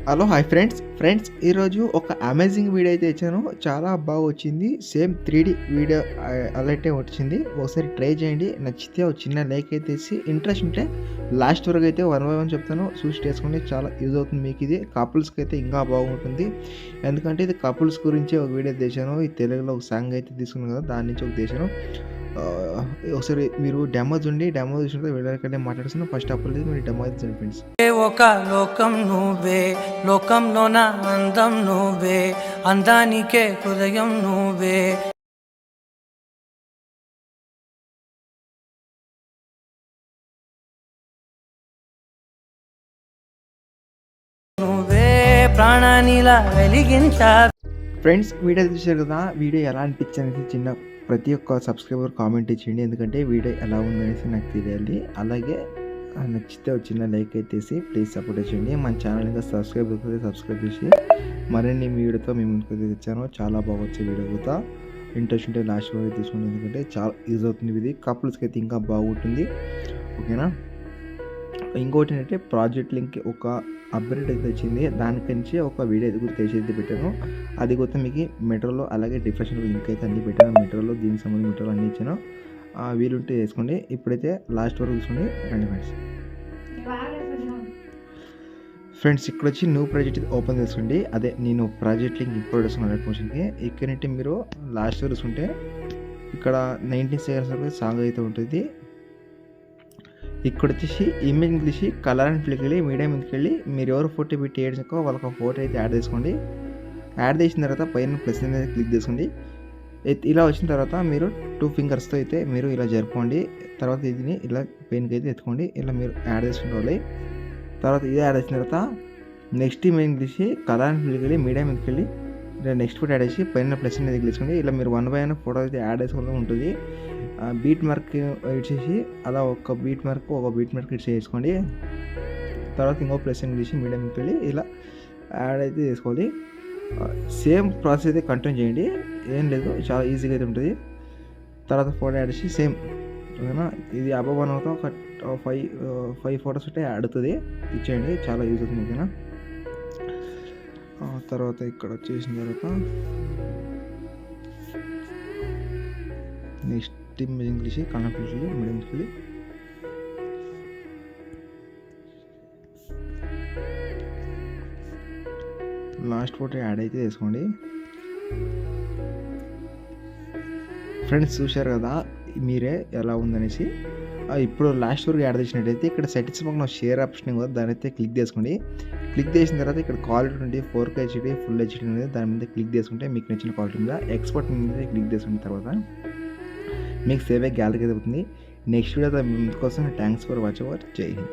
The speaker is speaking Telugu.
హలో హాయ్ ఫ్రెండ్స్ ఈరోజు ఒక అమేజింగ్ వీడియో అయితే ఇచ్చాను. చాలా బాగా వచ్చింది. సేమ్ 3D వీడియో అలాగే వచ్చింది. ఒకసారి ట్రై చేయండి. నచ్చితే ఒక చిన్న లైక్ అయితే ఇచ్చి ఇంట్రెస్ట్ ఉంటే లాస్ట్ వరకు అయితే వన్ బై వన్ చెప్తాను. చూసి చేసుకోండి. చాలా యూజ్ అవుతుంది మీకు. ఇది కపుల్స్కి అయితే ఇంకా బాగుంటుంది. ఎందుకంటే ఇది కపుల్స్ గురించి ఒక వీడియో తీశాను. ఈ తెలుగులో ఒక సాంగ్ అయితే తీసుకున్నాను కదా, దాని నుంచి ఒక తీశాను. ఒకసారి మీరు డెమో చూడండి. డెమో చూసినట్టు వీడియోకంటే మాట్లాడుతున్నాను. ఫస్ట్ అప్పుడు మీరు డెమో అయితే చూడండి ఫ్రెండ్స్. ఒక లోకం నువ్వే, లోకంలోన అందం నువ్వే, అందానికే హృదయం నువ్వే. నువ్వే ప్రాణానిలా వెలిగించా. ఫ్రెండ్స్ వీడియో చూశారు కదా, వీడియో ఎలా అనిపించింది చిన్న ప్రతి ఒక్క సబ్స్క్రైబర్ కామెంట్ ఇచ్చేయండి. ఎందుకంటే వీడియో ఎలా ఉందనేసి నాకు తెలియాలి. అలాగే నచ్చితే ఒక చిన్న లైక్ అయితే ప్లీజ్ సపోర్ట్ చేయండి. మన ఛానల్ ఇంకా సబ్స్క్రైబ్ చేసి మరిన్ని వీడియోతో మేము ముందుకు తెచ్చాను. చాలా బాగా వచ్చే వీడియో కూడా ఇంట్రెస్ట్ ఉంటే లాస్ట్ వరకు తీసుకోండి. ఎందుకంటే చాలా యూజ్ అవుతుంది. ఇది కపుల్స్కి అయితే ఇంకా బాగుంటుంది. ఓకేనా. ఇంకోటి ఏంటంటే ప్రాజెక్ట్ లింక్ ఒక అప్డేట్ అయితే వచ్చింది. దానికంచి ఒక వీడియో అయితే కూడా చేసి పెట్టాను. అది కూడా మీకు మెట్రోలో అలాగే డిస్క్రిప్షన్లో లింక్ అయితే అన్ని పెట్టాను. మెట్రోలో దీనికి సంబంధించి మెట్రోలో అన్ని ఇచ్చాను. వీలుంటే వేసుకోండి. ఇప్పుడైతే లాస్ట్ వరకు చూసుకోండి. రండి ఫ్రెండ్స్ ఇక్కడ వచ్చి న్యూ ప్రాజెక్ట్ ఓపెన్ చేసుకోండి. అదే నేను ప్రాజెక్ట్ లింక్ ఇంపోర్ట్ చేసుకున్నాను అడ్మిషన్కి. ఇక్కడంటే మీరు లాస్ట్ వరకు చూసుకుంటే ఇక్కడ 19 సెకండ్స్ వరకు సాంగ్ అయితే ఉంటుంది. ఇక్కడ వచ్చేసి ఇమేజ్ తీసి కలర్ అండ్ ఫ్లిక్ వెళ్ళి మీడియా మీదకి వెళ్ళి మీరు ఎవరు ఫోటో పెట్టి ఏడ్చుకో వాళ్ళకి ఫోటో అయితే యాడ్ చేసుకోండి. యాడ్ చేసిన తర్వాత పైన ప్లస్ అనేది క్లిక్ చేసుకోండి. ఇలా వచ్చిన తర్వాత మీరు 2 ఫింగర్స్తో అయితే మీరు ఇలా జరుపుకోండి. తర్వాత ఇది ఇలా పెయిన్కి అయితే ఎత్తుకోండి. ఇలా మీరు యాడ్ చేసుకోవాలి. తర్వాత ఇది యాడ్ చేసిన తర్వాత నెక్స్ట్ ఇమేజ్ తీసి కలర్ అండ్ ఫ్లిక్ వెళ్ళి మీడియా మీదకి వెళ్ళి ఇలా నెక్స్ట్ ఫోటో యాడ్ చేసి పైన ప్లస్ అనేది తీసుకోండి. ఇలా మీరు 1 బై 1 ఫోటో అయితే యాడ్ చేసుకోవడం ఉంటుంది. బీట్ మార్క్ ఇచ్చేసి అలా ఒక బీట్ మార్క్ ఇట్ చేసుకోండి. తర్వాత ఇంకో ప్లస్ అని తీసి మీడియం వెళ్ళి ఇలా యాడ్ అయితే చేసుకోవాలి. సేమ్ ప్రాసెస్ అయితే కంటిన్యూ చేయండి. ఏం లేదు, చాలా ఈజీగా అయితే ఉంటుంది. తర్వాత ఫోటో యాడ్ చేసి సేమ్ ఓకేనా. ఇది అబవ్ 1 అవుతా ఒక 5 ఫొటోస్ ఉంటే యాడ్ అవుతుంది. ఇచ్చేయండి, చాలా యూజ్ అవుతుంది. ఓకేనా. తర్వాత ఇక్కడ వచ్చేసిన తర్వాత నెక్స్ట్ ఇమేజ్ ఇంగ్లీష్ కనెక్ట్ మీడియంకి వెళ్ళి లాస్ట్ ఫోటో యాడ్ అయితే చేసుకోండి. ఫ్రెండ్స్ చూశారు కదా మీరే ఎలా ఉందనేసి. ఇప్పుడు లాస్ట్ వరకు యాడ్ చేసినట్టయితే ఇక్కడ సెట్టింగ్స్ పక్కన షేర్ ఆప్షన్ కూడా దాని అయితే క్లిక్ చేసుకోండి. క్లిక్ చేసిన తర్వాత ఇక్కడ క్వాలిటీ ఉంటే 4K హెచ్డి ఫుల్ హెచ్డి అనేది దాని మీద క్లిక్ చేసుకుంటే మీకు నచ్చిన క్వాలిటీ మీద ఎక్స్పోర్ట్ మీద క్లిక్ చేసుకున్న తర్వాత మీకు సేవ్ అయ్యే గ్యాలరీ అవుతుంది. నెక్స్ట్ వీడియో కోసం థ్యాంక్స్ ఫర్ వాచింగ్. జై హింద్.